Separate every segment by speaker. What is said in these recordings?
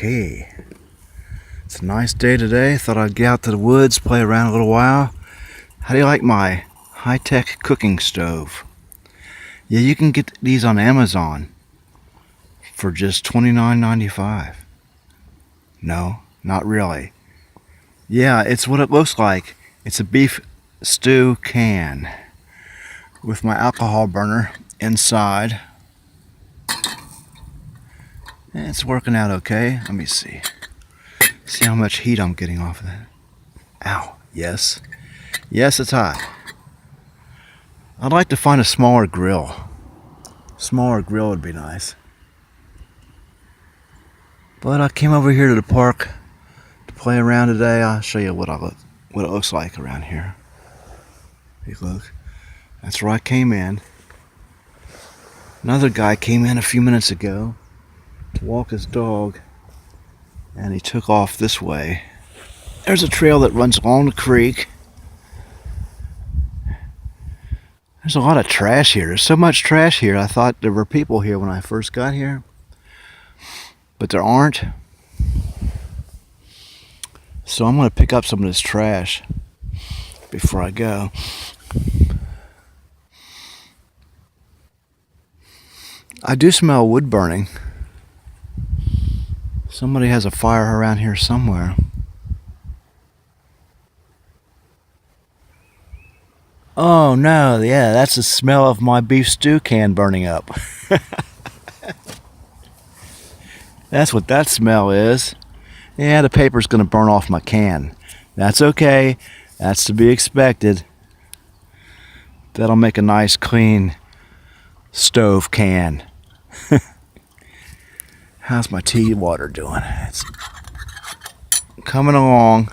Speaker 1: Okay, it's a nice day today. Thought I'd get out to the woods, play around a little while. How do you like my high-tech cooking stove? Yeah, you can get these on Amazon for just $29.95. No, not really. Yeah, it's what it looks like. It's a beef stew can with my alcohol burner inside. And it's working out okay. Let me see. See how much heat I'm getting off of that. Ow, yes. Yes, it's hot. I'd like to find a smaller grill. Smaller grill would be nice. But I came over here to the park to play around today. I'll show you what it looks like around here. Hey, look. That's where I came in. Another guy came in a few minutes ago to walk his dog, and he took off this way. There's a trail that runs along the creek. There's a lot of trash here. There's so much trash here. I thought there were people here when I first got here, but there aren't. So I'm going to pick up some of this trash before I go. I do smell wood burning. Somebody has a fire around here somewhere. Oh no, yeah, that's the smell of my beef stew can burning up. That's what that smell is. Yeah, the paper's gonna burn off my can. That's okay. That's to be expected. That'll make a nice clean stove can. How's my tea water doing? It's coming along.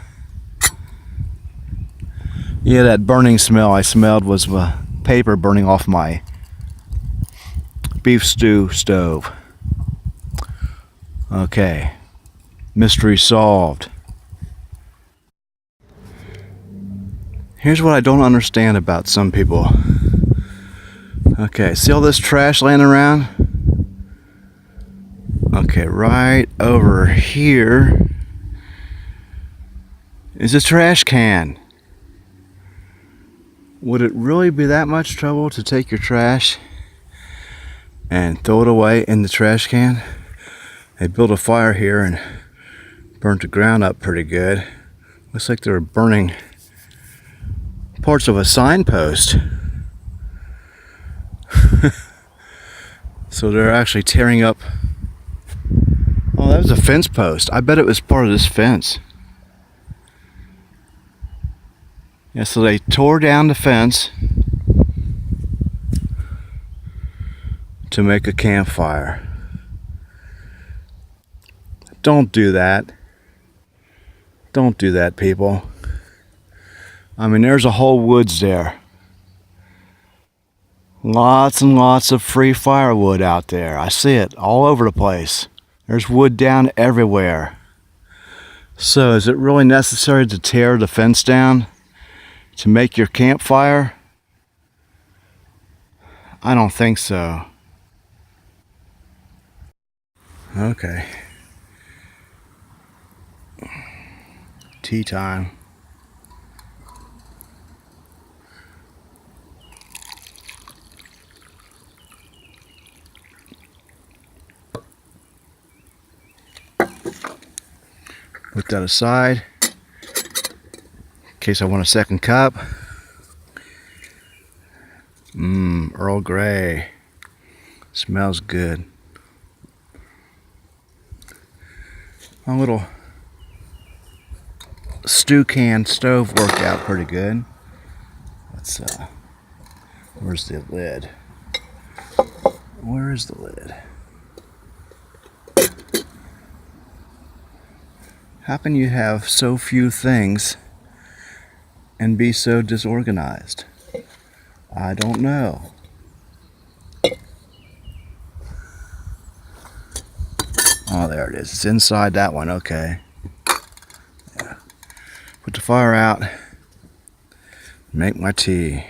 Speaker 1: Yeah, that burning smell I smelled was paper burning off my beef stew stove. Okay, mystery solved. Here's what I don't understand about some people. Okay, see all this trash laying around? Okay, right over here is a trash can. Would it really be that much trouble to take your trash and throw it away in the trash can? They built a fire here and burnt the ground up pretty good. Looks like they were burning parts of a signpost. So they're actually tearing up. Oh, that was a fence post. I bet it was part of this fence. Yeah, so they tore down the fence to make a campfire. Don't do that. Don't do that, people. I mean, there's a whole woods there. Lots and lots of free firewood out there. I see it all over the place. There's wood down everywhere. So is it really necessary to tear the fence down to make your campfire? I don't think so. Okay. Tea time. Put that aside in case I want a second cup. Earl Grey. Smells good. My little stew can stove worked out pretty good. Let's where's the lid? Where is the lid? How can you have so few things and be so disorganized? I don't know. Oh, there it is. It's inside that one. Okay. Yeah. Put the fire out. Make my tea.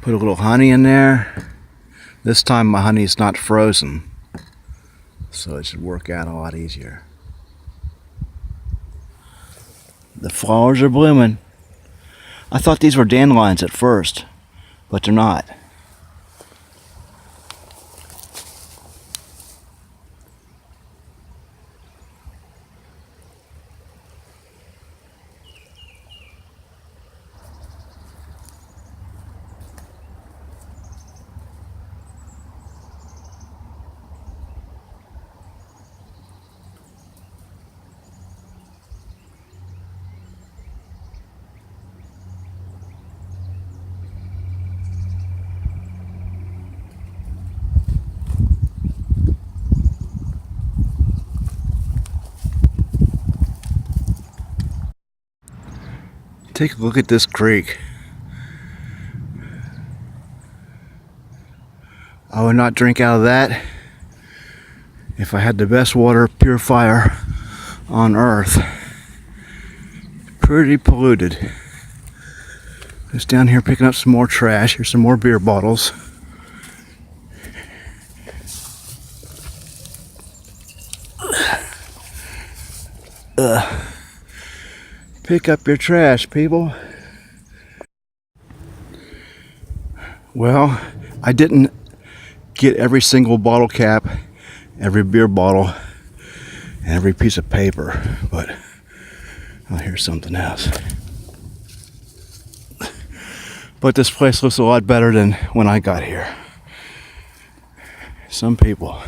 Speaker 1: Put a little honey in there. This time my honey is not frozen, so it should work out a lot easier. The flowers are blooming. I thought these were dandelions at first, but they're not. Take a look at this creek. I would not drink out of that if I had the best water purifier on earth. Pretty polluted. Just down here picking up some more trash. Here's some more beer bottles. Pick up your trash, people. Well, I didn't get every single bottle cap, every beer bottle, and every piece of paper, but oh, here's something else. But this place looks a lot better than when I got here. Some people,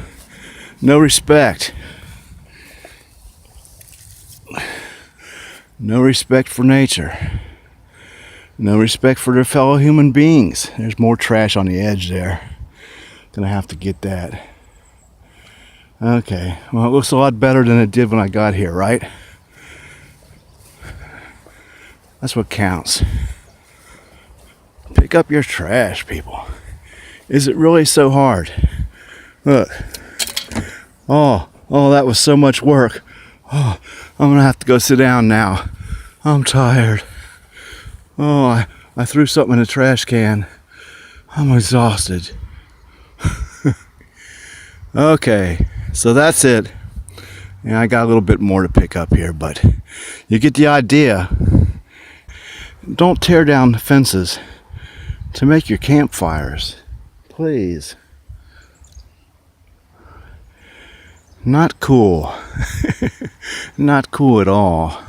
Speaker 1: no respect. No respect for nature. No respect for their fellow human beings. There's more trash on the edge there. Gonna have to get that. Okay, well, it looks a lot better than it did when I got here, right? That's what counts. Pick up your trash, people. Is it really so hard? Look. Oh, that was so much work. Oh, I'm gonna have to go sit down now. I'm tired. Oh, I threw something in the trash can. I'm exhausted. Okay, so that's it. And I got a little bit more to pick up here, but you get the idea. Don't tear down the fences to make your campfires. Please. Not cool. Not cool at all.